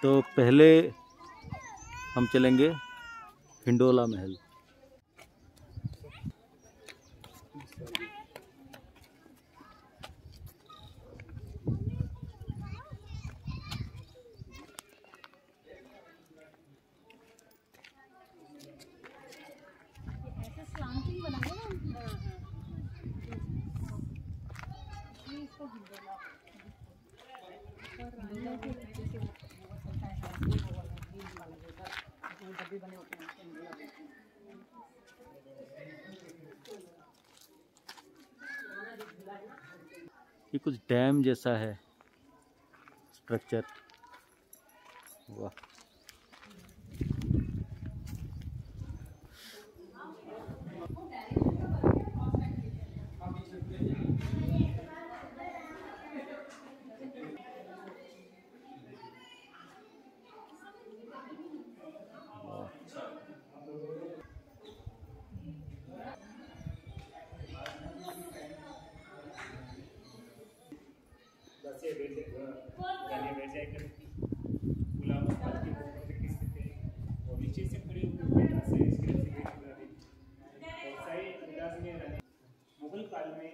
तो पहले हम चलेंगे हिंडोला महल। ये कुछ डैम जैसा है स्ट्रक्चर। वाह, मुगल काल में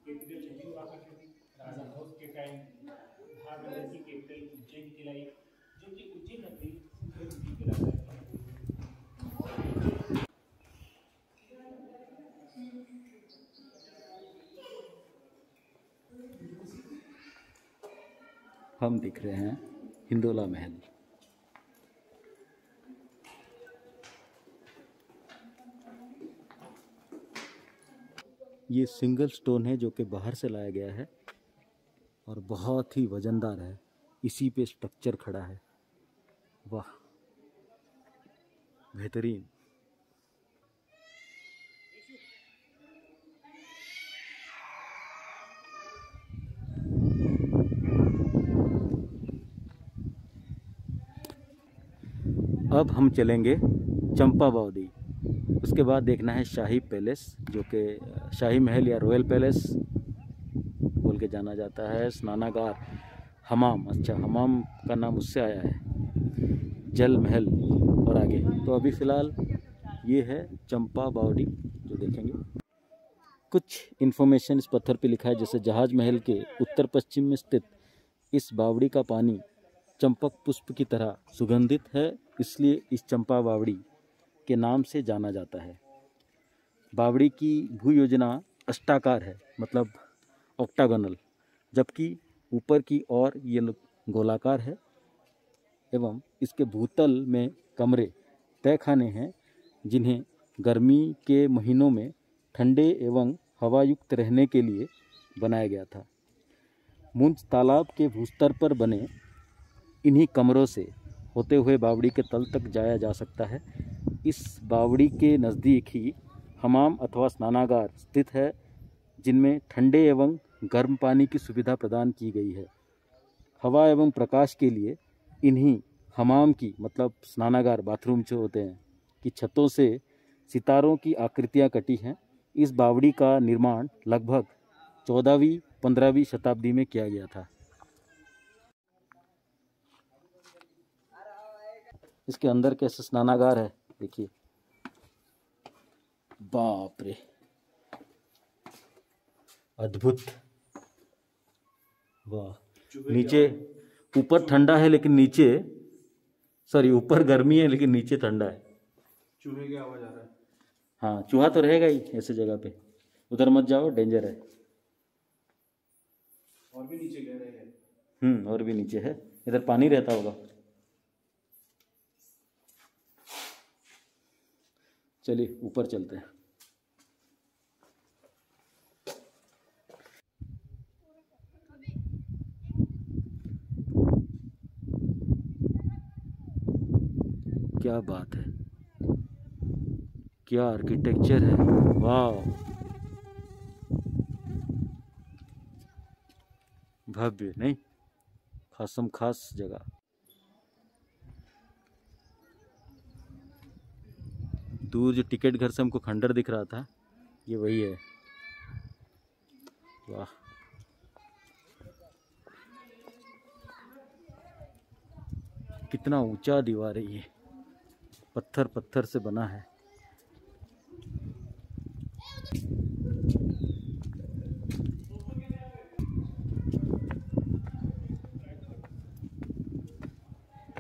कैपिटल नहीं हुआ करती थी। राजा भोज के टाइम भागलपुर की कैपिटल उज्जैन कहलाई, जो कि उज्जैन नगरी उज्जैन के राजा हम दिख रहे हैं हिंडोला महल। ये सिंगल स्टोन है जो कि बाहर से लाया गया है और बहुत ही वजनदार है। इसी पे स्ट्रक्चर खड़ा है। वाह, बेहतरीन। अब हम चलेंगे चंपा बावड़ी। उसके बाद देखना है शाही पैलेस, जो कि शाही महल या रॉयल पैलेस बोल के जाना जाता है। स्नानागार, हमाम, अच्छा हमाम का नाम उससे आया है, जल महल और आगे। तो अभी फ़िलहाल ये है चंपा बावड़ी जो देखेंगे। कुछ इन्फॉर्मेशन इस पत्थर पे लिखा है, जैसे जहाज महल के उत्तर पश्चिम में स्थित इस बावड़ी का पानी चंपक पुष्प की तरह सुगंधित है, इसलिए इस चंपा बावड़ी के नाम से जाना जाता है। बावड़ी की भू योजना अष्टाकार है, मतलब ऑक्टागोनल, जबकि ऊपर की ओर ये गोलाकार है एवं इसके भूतल में कमरे, तहखाने हैं, जिन्हें गर्मी के महीनों में ठंडे एवं हवायुक्त रहने के लिए बनाया गया था। मुंज तालाब के भूस्तर पर बने इन्हीं कमरों से होते हुए बावड़ी के तल तक जाया जा सकता है। इस बावड़ी के नज़दीक ही हमाम अथवा स्नानागार स्थित है, जिनमें ठंडे एवं गर्म पानी की सुविधा प्रदान की गई है। हवा एवं प्रकाश के लिए इन्हीं हमाम की, मतलब स्नानागार, बाथरूम जो होते हैं, की छतों से सितारों की आकृतियां कटी हैं। इस बावड़ी का निर्माण लगभग 14वीं-15वीं शताब्दी में किया गया था। इसके अंदर कैसे स्नानागार है देखिए। बाप रे, अद्भुत। वाह, नीचे, ऊपर ठंडा है लेकिन नीचे, सॉरी ऊपर गर्मी है लेकिन नीचे ठंडा है। चूहे की आवाज आ रहा है। हाँ, चूहा तो रहेगा ही ऐसे जगह पे, उधर मत जाओ, डेंजर है। और भी नीचे गहरे हैं। और भी नीचे है, इधर पानी रहता होगा। चलिए ऊपर चलते हैं। क्या बात है, क्या आर्किटेक्चर है, वाह, भव्य नहीं, खासम खास जगह। दूर जो टिकट घर से हमको खंडर दिख रहा था, ये वही है। वाह, कितना ऊंचा दीवार है ये, पत्थर पत्थर से बना है।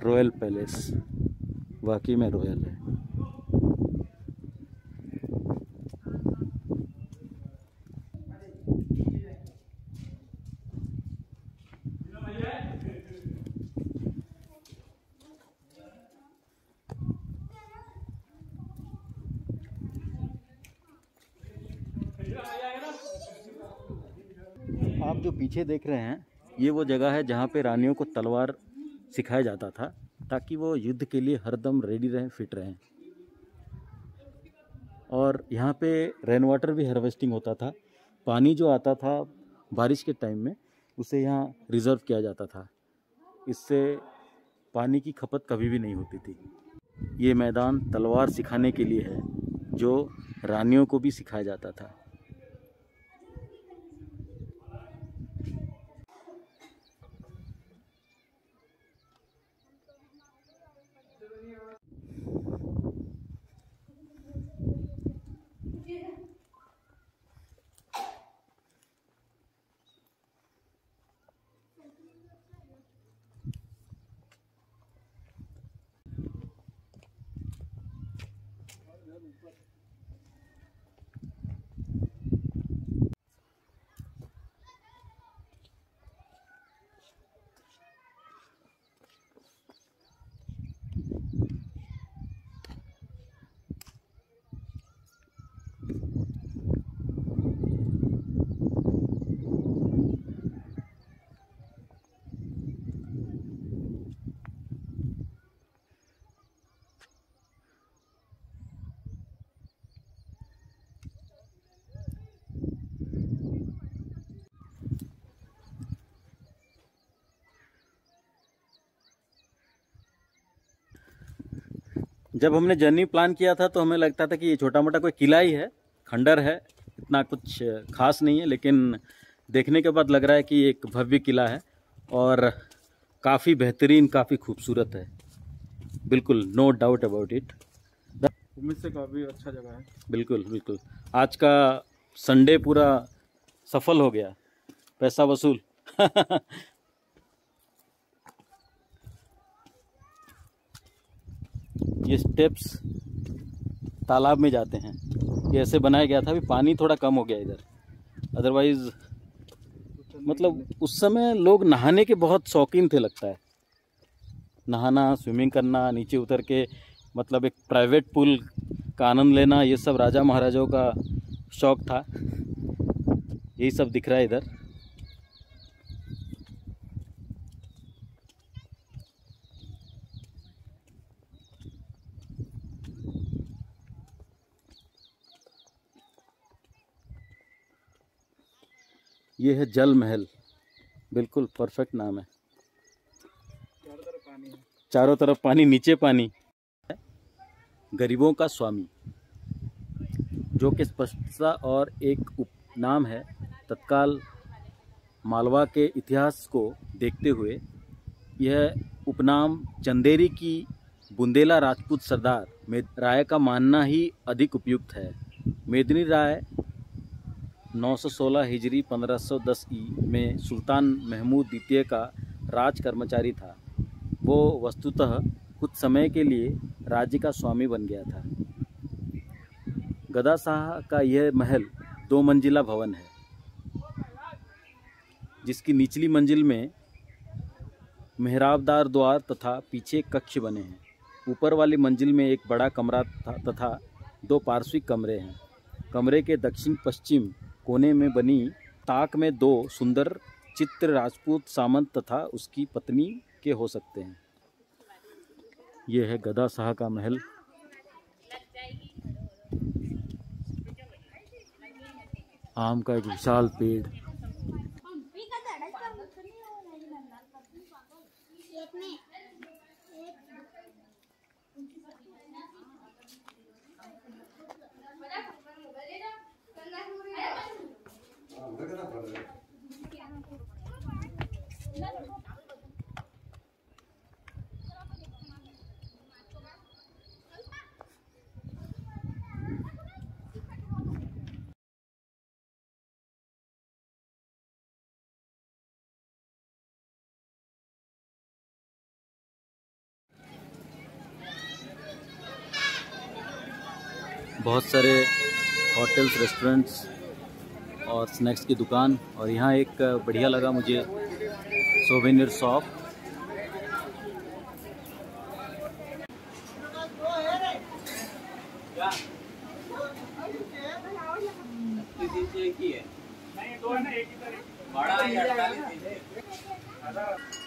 रॉयल पैलेस वाकई में रॉयल है। आप जो पीछे देख रहे हैं ये वो जगह है जहाँ पे रानियों को तलवार सिखाया जाता था ताकि वो युद्ध के लिए हरदम रेडी रहें, फिट रहें। और यहाँ पे रेन वाटर भी हार्वेस्टिंग होता था। पानी जो आता था बारिश के टाइम में उसे यहाँ रिजर्व किया जाता था, इससे पानी की खपत कभी भी नहीं होती थी। ये मैदान तलवार सिखाने के लिए है जो रानियों को भी सिखाया जाता था। जब हमने जर्नी प्लान किया था तो हमें लगता था कि ये छोटा मोटा कोई किला ही है, खंडर है, इतना कुछ खास नहीं है। लेकिन देखने के बाद लग रहा है कि एक भव्य किला है और काफ़ी बेहतरीन, काफ़ी खूबसूरत है। बिल्कुल, नो डाउट अबाउट इट। उम्मीद से काफ़ी अच्छा जगह है। बिल्कुल बिल्कुल, आज का संडे पूरा सफल हो गया, पैसा वसूल। ये स्टेप्स तालाब में जाते हैं, ये ऐसे बनाया गया था। अभी पानी थोड़ा कम हो गया इधर, अदरवाइज मतलब उस समय लोग नहाने के बहुत शौकीन थे लगता है। नहाना, स्विमिंग करना, नीचे उतर के मतलब एक प्राइवेट पूल का आनंद लेना, ये सब राजा महाराजाओं का शौक था। यही सब दिख रहा है इधर। ये है जल महल, बिल्कुल परफेक्ट नाम है। चारों तरफ पानी है। चारों तरफ पानी, नीचे पानी। गरीबों का स्वामी, जो कि स्पष्टता और एक उपनाम है। तत्काल मालवा के इतिहास को देखते हुए यह उपनाम चंदेरी की बुंदेला राजपूत सरदार राय का मानना ही अधिक उपयुक्त है। मेदिनी राय 916 हिजरी 1510 ई में सुल्तान महमूद द्वितीय का राज कर्मचारी था। वो वस्तुतः कुछ समय के लिए राज्य का स्वामी बन गया था। गदा शाह का यह महल 2 मंजिला भवन है, जिसकी निचली मंजिल में मेहराबदार द्वार तथा पीछे कक्ष बने हैं। ऊपर वाली मंजिल में एक बड़ा कमरा तथा 2 पार्श्विक कमरे हैं। कमरे के दक्षिण पश्चिम कोने में बनी ताक में 2 सुंदर चित्र राजपूत सामंत तथा उसकी पत्नी के हो सकते हैं। यह है गदा शाह का महल। आम का एक विशाल पेड़। बहुत सारे होटल्स, रेस्टोरेंट्स और स्नैक्स की दुकान। और यहाँ एक बढ़िया लगा मुझे सोवेनियर शॉप। नहीं, दो है ना, एक ही तरह बड़ा है 48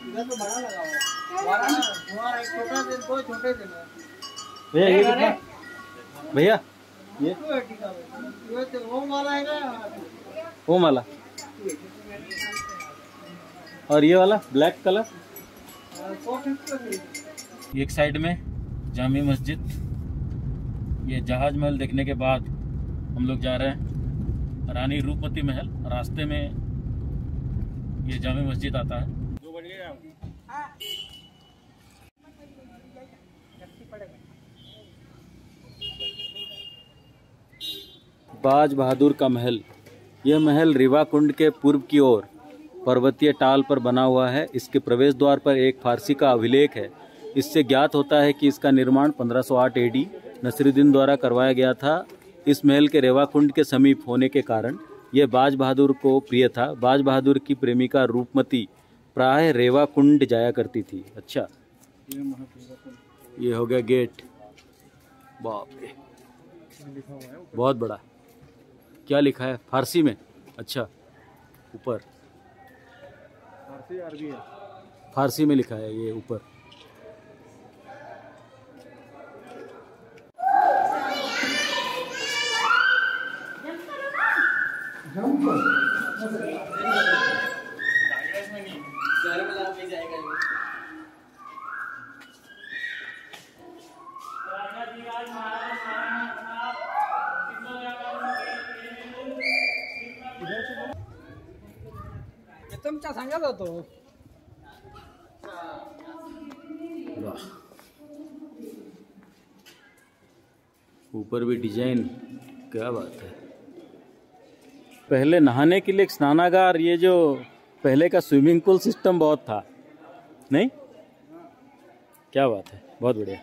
इधर तो बड़ा लगा हुआ है। हमारा एक छोटा दे दो, छोटे दे दो। भैया ये कितना? भैया ये ये वो वाला है ना, वो वाला और ये वाला ब्लैक कलर। 150 एक साइड में जामी मस्जिद। ये जहाज महल देखने के बाद हम लोग जा रहे हैं रानी रूपमती महल। रास्ते में ये जामी मस्जिद आता है। दो बज गए आप। बाज बहादुर का महल। यह महल रीवा कुंड के पूर्व की ओर पर्वतीय टाल पर बना हुआ है। इसके प्रवेश द्वार पर एक फारसी का अभिलेख है। इससे ज्ञात होता है कि इसका निर्माण 1508 एडी नसीरुद्दीन द्वारा करवाया गया था। इस महल के रेवा कुंड के समीप होने के कारण यह बाज बहादुर को प्रिय था। बाज बहादुर की प्रेमिका रूपमती प्रायः रेवा कुंड जाया करती थी। अच्छा, ये हो गया गेट। बाप रे, लिखा हुआ है, बहुत बड़ा। क्या लिखा है फारसी में? अच्छा, ऊपर फारसी अरबी है। फारसी में लिखा है ये ऊपर। कांग्रेस में नहीं। तुमचा सांगत होतो। वाह, ऊपर भी डिजाइन, क्या बात है। पहले नहाने के लिए एक स्नानागार, ये जो पहले का स्विमिंग पूल सिस्टम बहुत था, नहीं? क्या बात है, बहुत बढ़िया।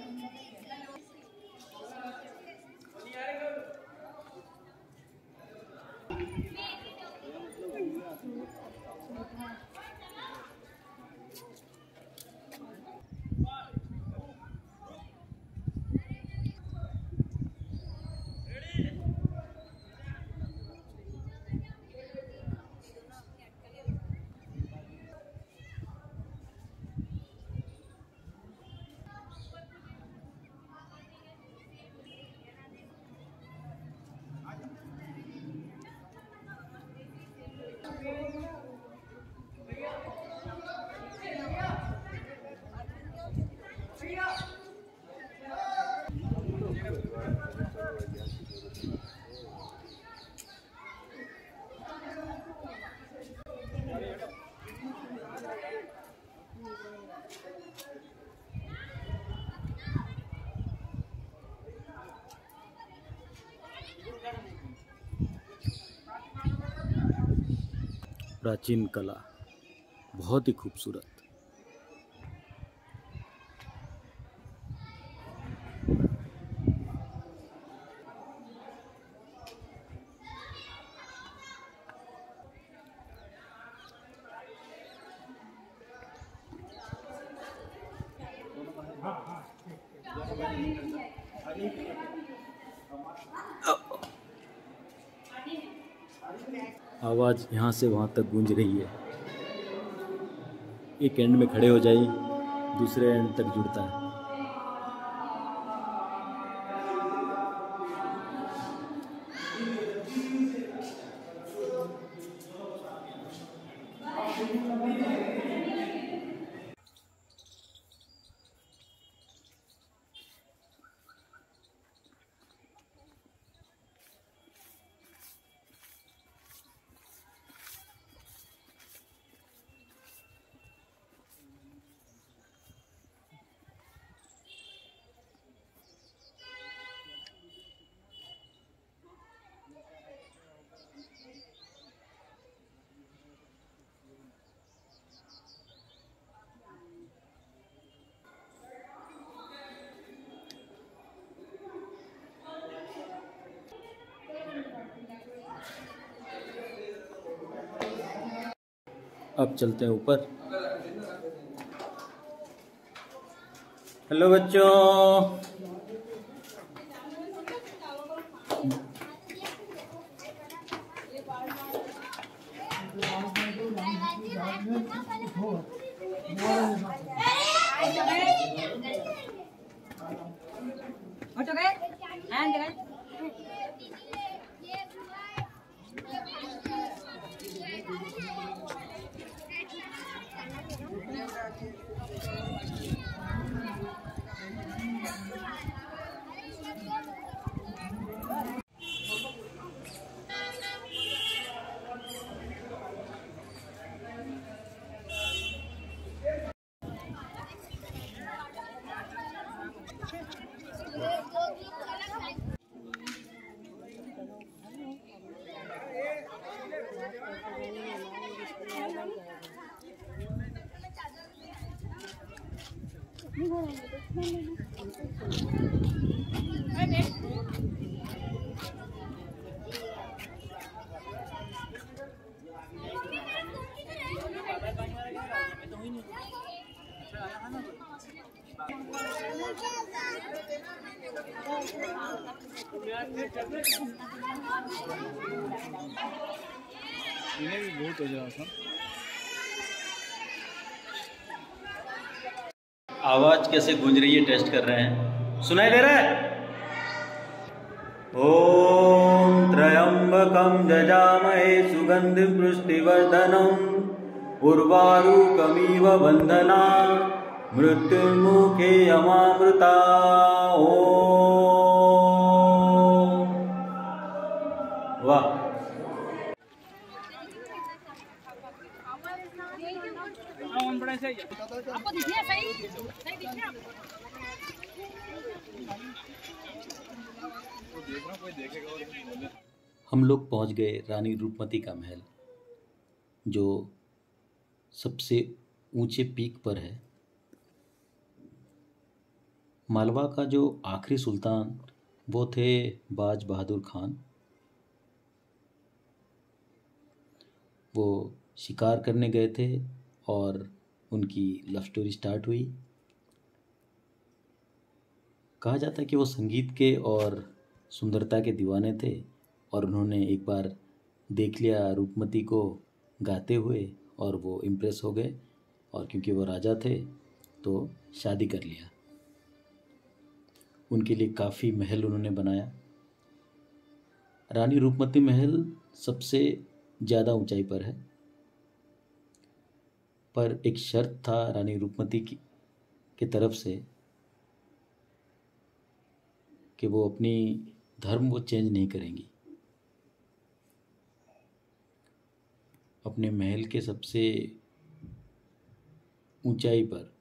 प्राचीन कला, बहुत ही खूबसूरत। आवाज़ यहाँ से वहाँ तक गूंज रही है। एक एंड में खड़े हो जाइए, दूसरे एंड तक जुड़ता है। अब चलते हैं ऊपर। हेलो बच्चों, बहुत हो जाएगा। आवाज कैसे गूंज रही है टेस्ट कर रहे हैं। सुनाई दे रहा है? ओम त्र्यंबकं यजामहे सुगंधिं पुष्टिवर्धनम् उर्वारुकमिव बंधना मृत्युर्मुखे अमामृता। ओम वाह। आपको दिख रहा है? सही दिख रहा है? हम लोग पहुंच गए रानी रूपमती का महल, जो सबसे ऊंचे पीक पर है। मालवा का जो आखिरी सुल्तान वो थे बाज बहादुर खान। वो शिकार करने गए थे और उनकी लव स्टोरी स्टार्ट हुई। कहा जाता है कि वो संगीत के और सुंदरता के दीवाने थे और उन्होंने एक बार देख लिया रूपमती को गाते हुए और वो इम्प्रेस हो गए, और क्योंकि वो राजा थे तो शादी कर लिया। उनके लिए काफ़ी महल उन्होंने बनाया। रानी रूपमती महल सबसे ज़्यादा ऊंचाई पर है, पर एक शर्त था रानी रूपमती की तरफ से कि वो अपनी धर्म वो चेंज नहीं करेंगी। अपने महल के सबसे ऊंचाई पर,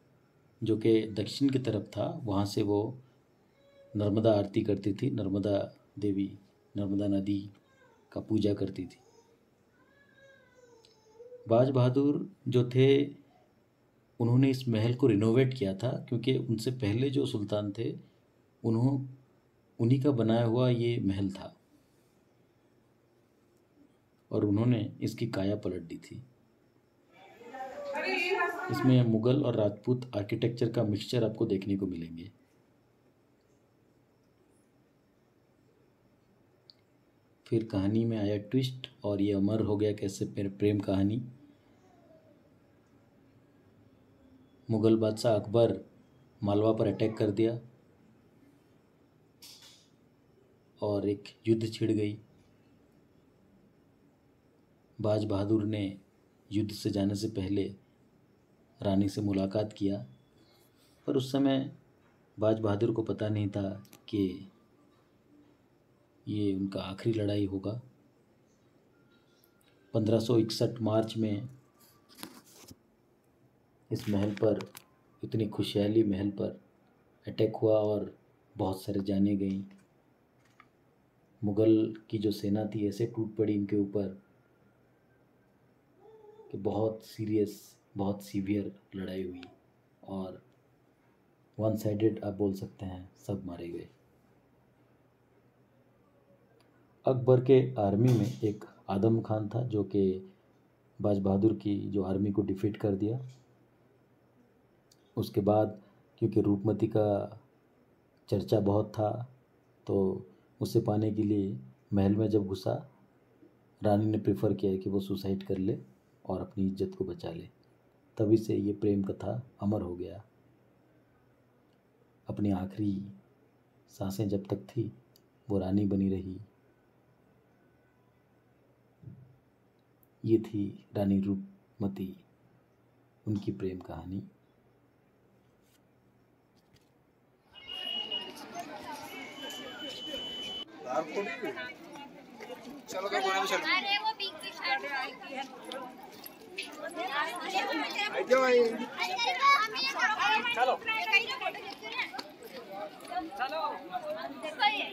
जो कि दक्षिण की तरफ था, वहाँ से वो नर्मदा आरती करती थी। नर्मदा देवी, नर्मदा नदी का पूजा करती थी। बाज बहादुर जो थे उन्होंने इस महल को रिनोवेट किया था, क्योंकि उनसे पहले जो सुल्तान थे उन्हीं का बनाया हुआ ये महल था और उन्होंने इसकी काया पलट दी थी। इसमें मुगल और राजपूत आर्किटेक्चर का मिक्सचर आपको देखने को मिलेंगे। फिर कहानी में आया ट्विस्ट और ये अमर हो गया कैसे प्रेम कहानी। मुगल बादशाह अकबर मालवा पर अटैक कर दिया और एक युद्ध छिड़ गई। बाज बहादुर ने युद्ध से जाने से पहले रानी से मुलाकात किया, पर उस समय बाज बहादुर को पता नहीं था कि ये उनका आखिरी लड़ाई होगा। 1561 मार्च में इस महल पर, इतनी खुशहाली महल पर अटैक हुआ और बहुत सारे जानें गईं। मुग़ल की जो सेना थी ऐसे टूट पड़ी इनके ऊपर कि बहुत सीरियस, बहुत सीवियर लड़ाई हुई और वन साइडेड आप बोल सकते हैं, सब मारे गए। अकबर के आर्मी में एक आदम खान था जो कि बाज बहादुर की जो आर्मी को डिफीट कर दिया। उसके बाद क्योंकि रूपमती का चर्चा बहुत था तो उसे पाने के लिए महल में जब घुसा, रानी ने प्रेफर किया कि वो सुसाइड कर ले और अपनी इज्जत को बचा ले। तभी से ये प्रेम कथा अमर हो गया। अपनी आखिरी सांसें जब तक थी वो रानी बनी रही। ये थी रानी रूपमती, उनकी प्रेम कहानी। चलो तो बोला चलो अरे वो बिग फिश आई जाओ आई चलो चलो देखो ये